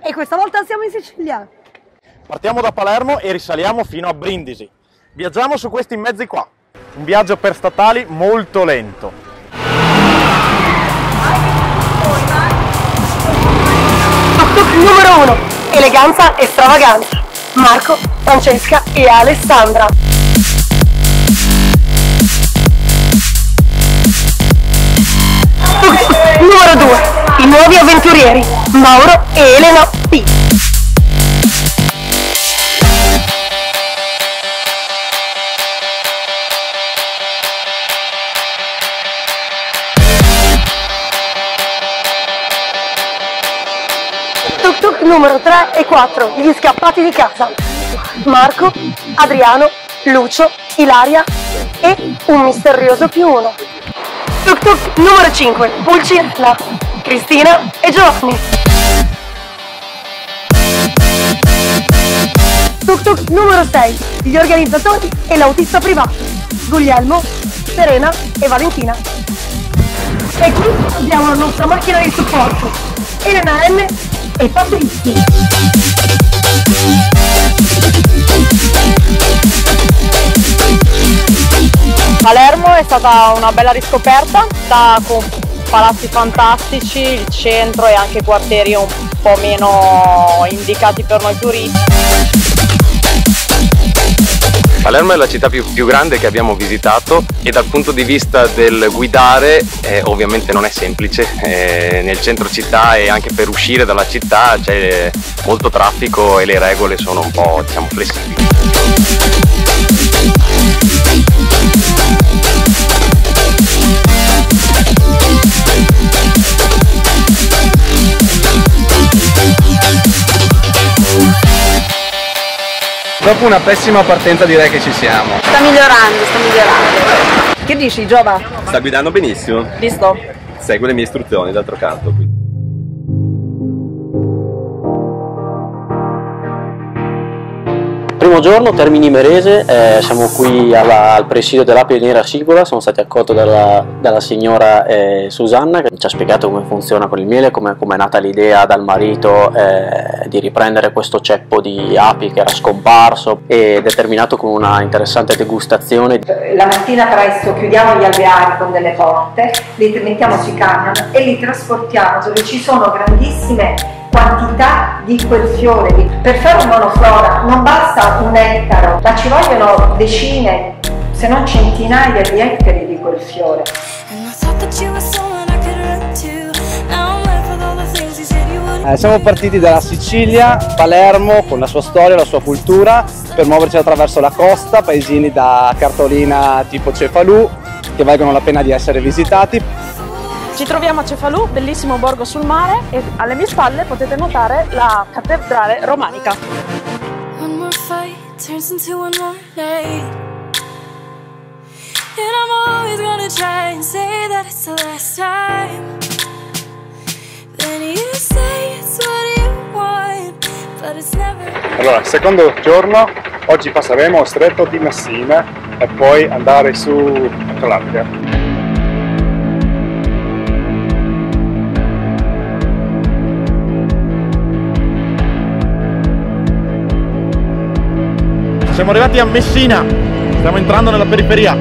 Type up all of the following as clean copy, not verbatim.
E questa volta siamo in Sicilia. Partiamo da Palermo e risaliamo fino a Brindisi. Viaggiamo su questi mezzi qua. Un viaggio per statali molto lento. Tuk-tuk numero 1. Eleganza e stravaganza. Marco, Francesca e Alessandra. Tuk-tuk numero 2. I nuovi avventurieri. Mauro e Elena P. Tuk-tuk numero 3 e 4, gli scappati di casa. Marco, Adriano, Lucio, Ilaria e un misterioso più uno. Tuk-tuk numero 5, Pulcinella, Cristina e Giovanni. Tuk-tuk numero 6, gli organizzatori e l'autista privato. Guglielmo, Serena e Valentina. E qui abbiamo la nostra macchina di supporto, Elena M e Patrizia. Palermo è stata una bella riscoperta, con palazzi fantastici, il centro e anche quartieri un po' meno indicati per noi turisti. Palermo è la città più grande che abbiamo visitato e dal punto di vista del guidare ovviamente non è semplice, nel centro città e anche per uscire dalla città c'è molto traffico e le regole sono un po', diciamo, flessibili. Dopo una pessima partenza direi che ci siamo. Sta migliorando, sta migliorando. Che dici, Giova? Sta guidando benissimo. Visto? Segue le mie istruzioni, d'altro canto. Primo giorno, Termini Imerese, siamo qui al presidio della Pioniera Sicula, siamo stati accolti dalla signora Susanna che ci ha spiegato come funziona con il miele, come è nata l'idea dal marito di riprendere questo ceppo di api che era scomparso, e determinato con una interessante degustazione. La mattina presto chiudiamo gli alveari con delle porte, li mettiamo sui camion e li trasportiamo dove ci sono grandissime quantità di quel fiore. Per fare un monoflora non basta un ettaro, ma ci vogliono decine, se non centinaia di ettari di quel fiore. Siamo partiti dalla Sicilia, Palermo, con la sua storia, la sua cultura, per muoverci attraverso la costa, paesini da cartolina tipo Cefalù, che valgono la pena di essere visitati. Ci troviamo a Cefalù, bellissimo borgo sul mare, e alle mie spalle potete notare la cattedrale romanica. Allora, secondo giorno, oggi passeremo al stretto di Messina e poi andare su Calabria. Siamo arrivati a Messina, stiamo entrando nella periferia.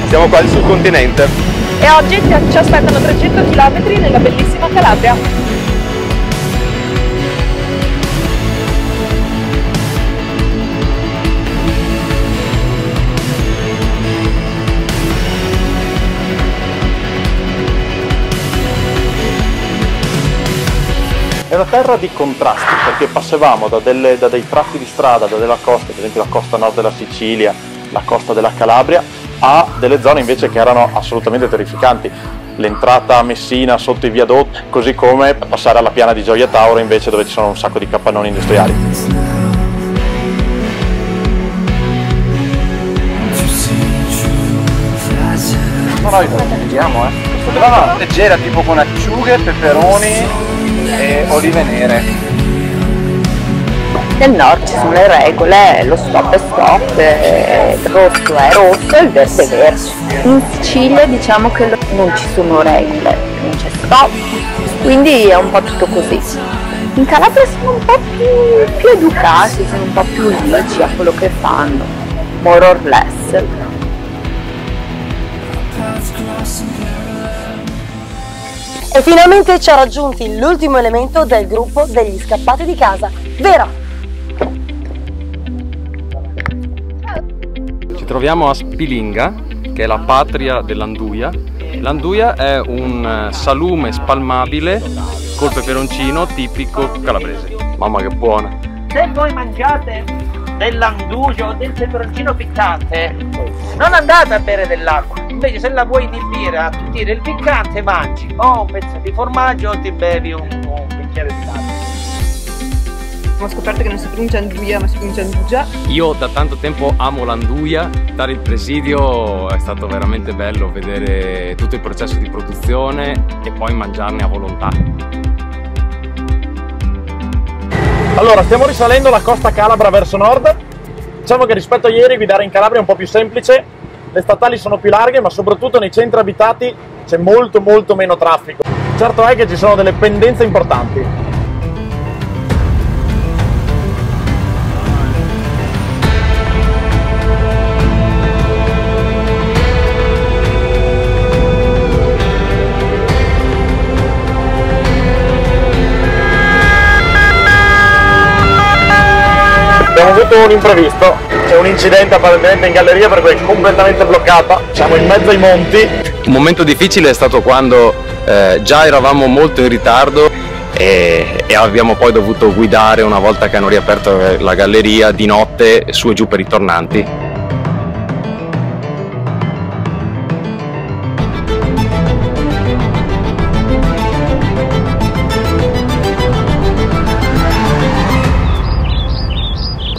Siamo quasi sul continente. E oggi ci aspettano 300 km nella bellissima Calabria. È una terra di contrasti, perché passavamo da dei tratti di strada, da della costa, ad esempio la costa nord della Sicilia, la costa della Calabria, a delle zone invece che erano assolutamente terrificanti. L'entrata a Messina sotto i viadotti, così come passare alla piana di Gioia Tauro invece, dove ci sono un sacco di capannoni industriali. No, vediamo, No, leggera, tipo con acciughe, peperoni e olive nere. Nel nord ci sono le regole, lo stop è stop, il rosso è rosso, il verde è verde. In Sicilia diciamo che non ci sono regole, non c'è stop, quindi è un po' tutto così. In Calabria sono un po' più educati, sono un po' più lici a quello che fanno, more or less. E finalmente ci ha raggiunti l'ultimo elemento del gruppo degli scappati di casa, Vera. Ci troviamo a Spilinga, che è la patria dell'anduia. L'anduia è un salume spalmabile col peperoncino tipico calabrese. Mamma che buona! Se voi mangiate dell'anduio o del peperoncino piccante, non andate a bere dell'acqua. Invece se la vuoi inibire a tutire il piccante, mangi o un pezzo di formaggio o ti bevi un bicchiere di latte. Ho scoperto che non si pronuncia anduia ma si pronuncia andugia. Io da tanto tempo amo l'anduia, dare il presidio è stato veramente bello vedere tutto il processo di produzione e poi mangiarne a volontà. Allora, stiamo risalendo la costa calabra verso nord. Diciamo che rispetto a ieri guidare in Calabria è un po' più semplice, le statali sono più larghe, ma soprattutto nei centri abitati c'è molto meno traffico. Certo è che ci sono delle pendenze importanti. Abbiamo avuto un imprevisto, c'è un incidente apparentemente in galleria per cui è completamente bloccata, siamo in mezzo ai monti. Un momento difficile è stato quando già eravamo molto in ritardo e abbiamo poi dovuto guidare una volta che hanno riaperto la galleria di notte su e giù per i tornanti.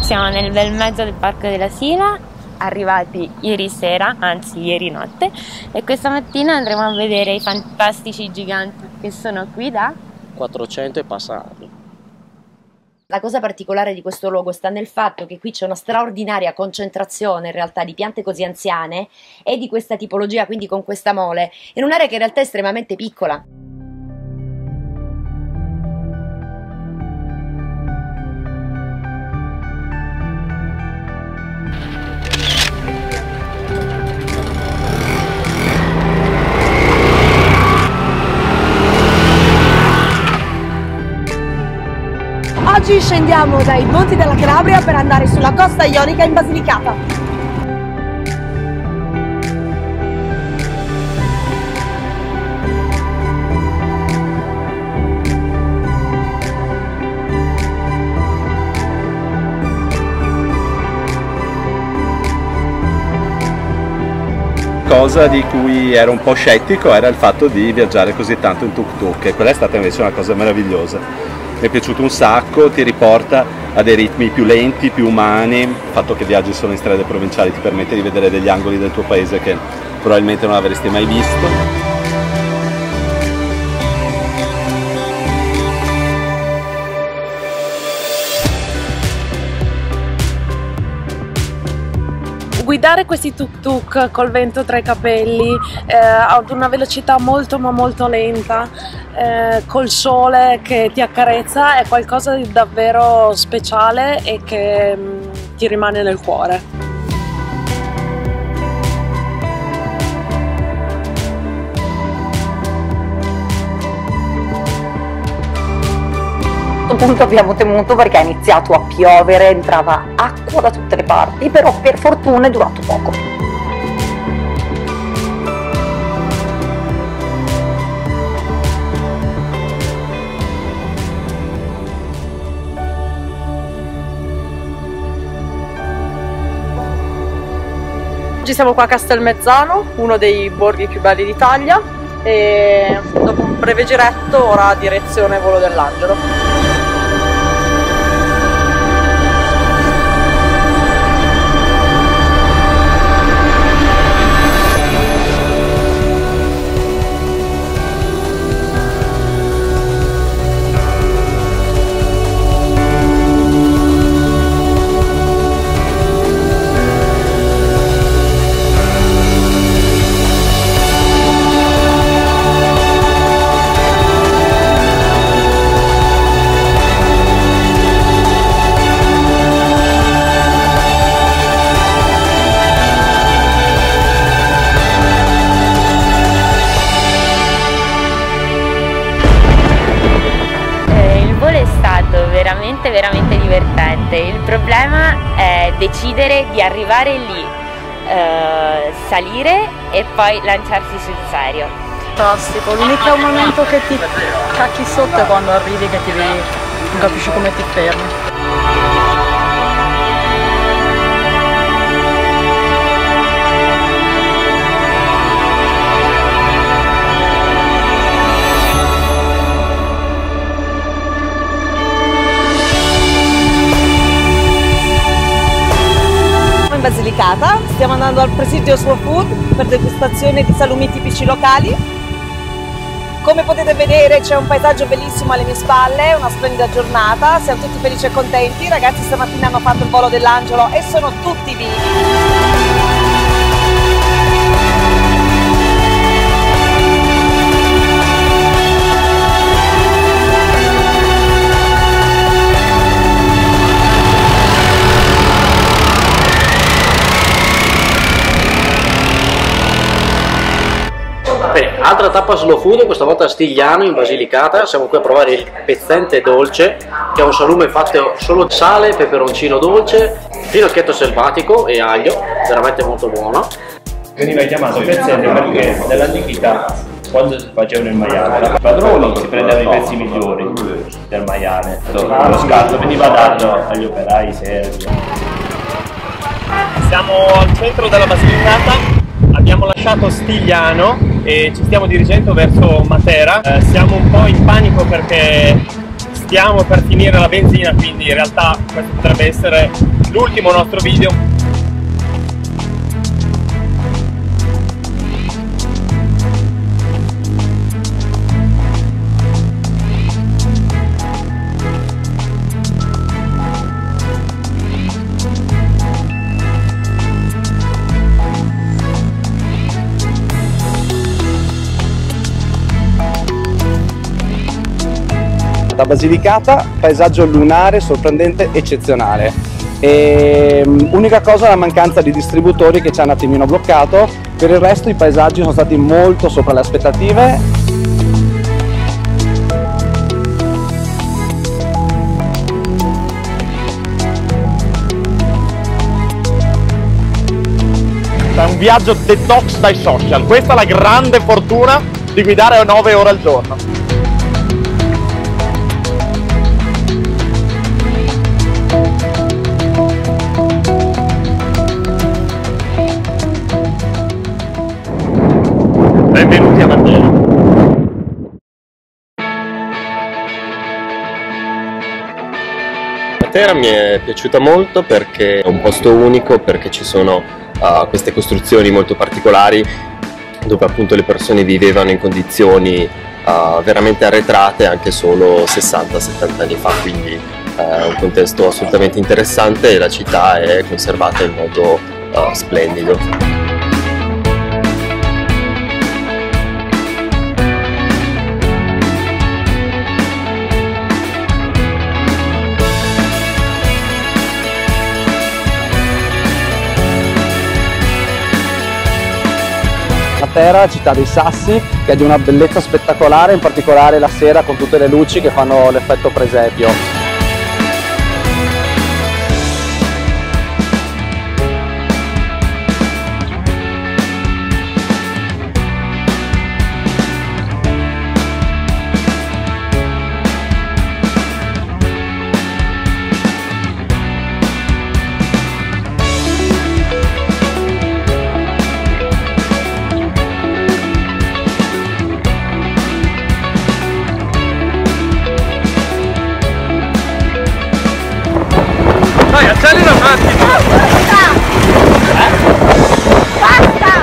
Siamo nel bel mezzo del Parco della Sila, arrivati ieri sera, anzi ieri notte, e questa mattina andremo a vedere i fantastici giganti che sono qui da 400 e passa anni. La cosa particolare di questo luogo sta nel fatto che qui c'è una straordinaria concentrazione in realtà di piante così anziane e di questa tipologia, quindi con questa mole, in un'area che in realtà è estremamente piccola. Oggi scendiamo dai monti della Calabria per andare sulla costa ionica in Basilicata. Cosa di cui ero un po' scettico era il fatto di viaggiare così tanto in tuk-tuk, e quella è stata invece una cosa meravigliosa. Mi è piaciuto un sacco, ti riporta a dei ritmi più lenti, più umani. Il fatto che viaggi solo in strade provinciali ti permette di vedere degli angoli del tuo paese che probabilmente non avresti mai visto. Guidare questi tuk-tuk col vento tra i capelli ad una velocità molto ma molto lenta, col sole che ti accarezza, è qualcosa di davvero speciale e che ti rimane nel cuore. A questo punto abbiamo temuto perché è iniziato a piovere, entrava acqua da tutte le parti, però per fortuna è durato poco. Oggi siamo qua a Castelmezzano, uno dei borghi più belli d'Italia, e dopo un breve giretto ora direzione Volo dell'Angelo. veramente veramente divertente. Il problema è decidere di arrivare lì, salire e poi lanciarsi sul serio. Fantastico, l'unico momento che ti cacchi sotto è quando arrivi che ti vedi, non capisci come ti fermi. Basilicata, stiamo andando al presidio Slow Food per degustazione di salumi tipici locali. Come potete vedere c'è un paesaggio bellissimo alle mie spalle, una splendida giornata, siamo tutti felici e contenti. I ragazzi stamattina hanno fatto il volo dell'angelo e sono tutti vivi. Bene, altra tappa slow food, questa volta a Stigliano in Basilicata. Siamo qui a provare il pezzente dolce, che è un salume fatto solo sale, peperoncino dolce, finocchietto selvatico e aglio, veramente molto buono. Veniva chiamato pezzente perché nell'antichità, quando si facevano il maiale, i padroni si prendevano i pezzi migliori del maiale, lo scarto veniva dato agli operai servi. Siamo al centro della Basilicata. Abbiamo lasciato Stigliano e ci stiamo dirigendo verso Matera. Siamo un po' in panico perché stiamo per finire la benzina, quindi in realtà questo potrebbe essere l'ultimo nostro video. Da Basilicata, paesaggio lunare, sorprendente, eccezionale. Unica cosa, la mancanza di distributori che ci hanno un attimino bloccato. Per il resto i paesaggi sono stati molto sopra le aspettative. È un viaggio detox dai social, questa è la grande fortuna di guidare 9 ore al giorno. Benvenuti a Matera. Matera mi è piaciuta molto perché è un posto unico, perché ci sono queste costruzioni molto particolari dove appunto le persone vivevano in condizioni veramente arretrate anche solo 60-70 anni fa, quindi è un contesto assolutamente interessante e la città è conservata in modo splendido. Matera, città dei sassi, che è di una bellezza spettacolare, in particolare la sera con tutte le luci che fanno l'effetto presepio. Dai, accelera un attimo! Basta!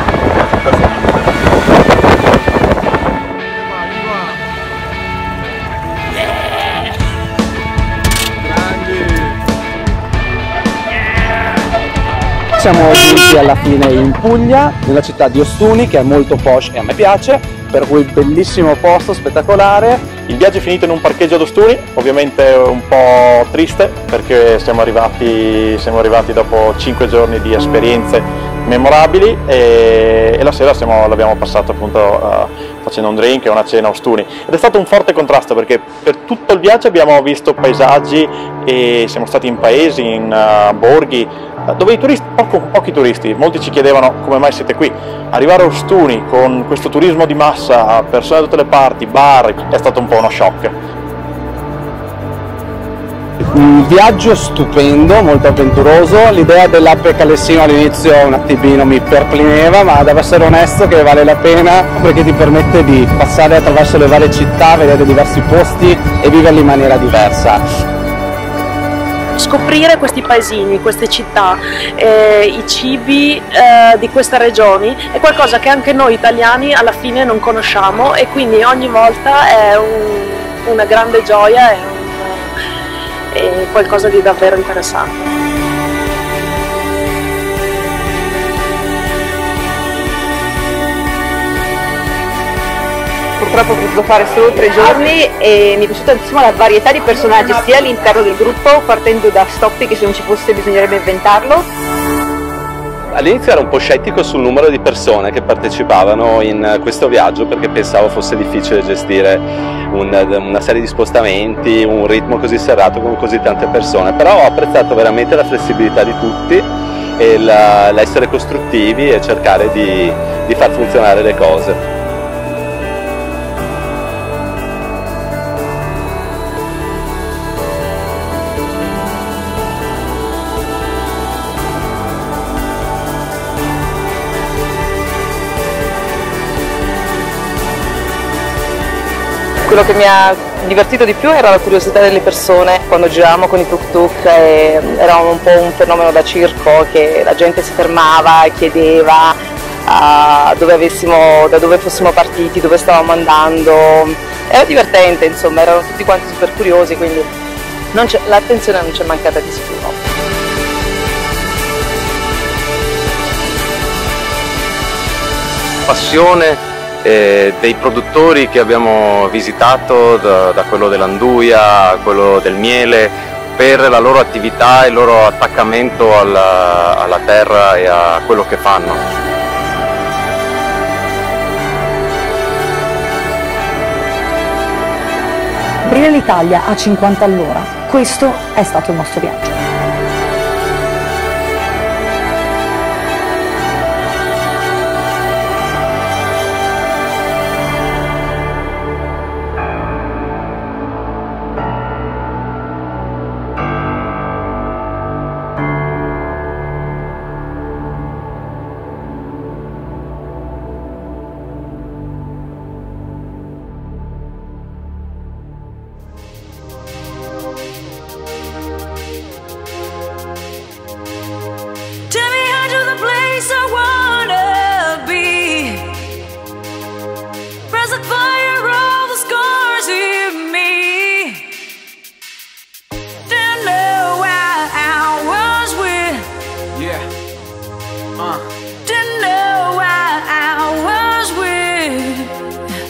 Siamo giunti alla fine in Puglia, nella città di Ostuni, che è molto posh e a me piace, per cui bellissimo posto, spettacolare. Il viaggio è finito in un parcheggio ad Ostuni, ovviamente un po' triste perché siamo arrivati dopo 5 giorni di esperienze memorabili e la sera l'abbiamo passato appunto facendo un drink e una cena a Ostuni, ed è stato un forte contrasto perché per tutto il viaggio abbiamo visto paesaggi e siamo stati in paesi, in borghi dove i turisti, pochi turisti, molti ci chiedevano come mai siete qui. Arrivare a Ostuni con questo turismo di massa, persone da tutte le parti, bar, è stato un po' uno shock. Un viaggio stupendo, molto avventuroso. L'idea dell'app Calessino all'inizio un attimino mi perpleineva, ma devo essere onesto che vale la pena perché ti permette di passare attraverso le varie città, vedere diversi posti e viverli in maniera diversa. Scoprire questi paesini, queste città, i cibi di queste regioni è qualcosa che anche noi italiani alla fine non conosciamo, e quindi ogni volta è una grande gioia, è qualcosa di davvero interessante. Purtroppo ho potuto fare solo 3 giorni e mi è piaciuta insomma la varietà di personaggi sia all'interno del gruppo, partendo da Stoppy che se non ci fosse bisognerebbe inventarlo. All'inizio ero un po' scettico sul numero di persone che partecipavano in questo viaggio perché pensavo fosse difficile gestire una serie di spostamenti, un ritmo così serrato con così tante persone, però ho apprezzato veramente la flessibilità di tutti e l'essere costruttivi e cercare di far funzionare le cose. Quello che mi ha divertito di più era la curiosità delle persone quando giravamo con i tuk-tuk, era un po' un fenomeno da circo che la gente si fermava e chiedeva da dove fossimo partiti, dove stavamo andando. Era divertente, insomma, erano tutti quanti super curiosi, quindi l'attenzione non c'è mancata di sicuro. Passione dei produttori che abbiamo visitato, da quello dell'anduia a quello del miele, per la loro attività e il loro attaccamento alla terra e a quello che fanno. Aprire l'Italia a 50 all'ora, questo è stato il nostro viaggio.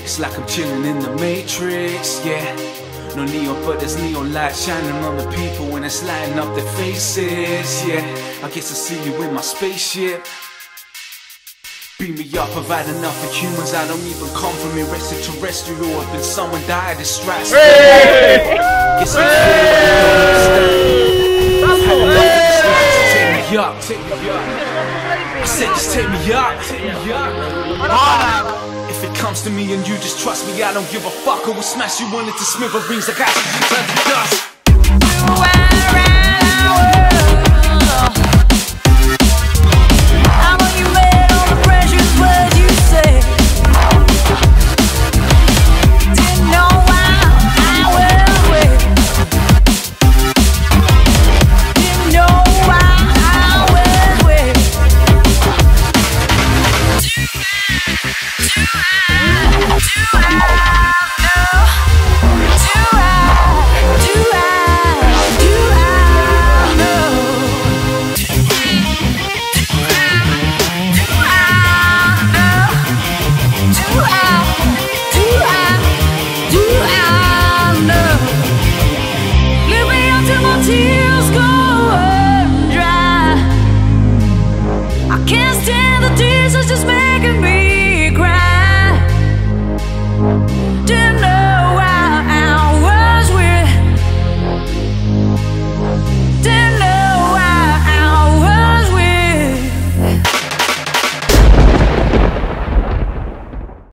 It's like I'm chilling in the Matrix, yeah. No neon, but there's neon light shining on the people when it's lighting up their faces, yeah. I guess I see you in my spaceship. Beam me up, provide enough for humans. I don't even come from a extraterrestrial. I've been someone died of stress. Hey! Guess I'm take me up, take me up. I said just take me up, take me up. If it comes to me and you just trust me, I don't give a fuck. I will smash you into smithereens. I got you, you dust.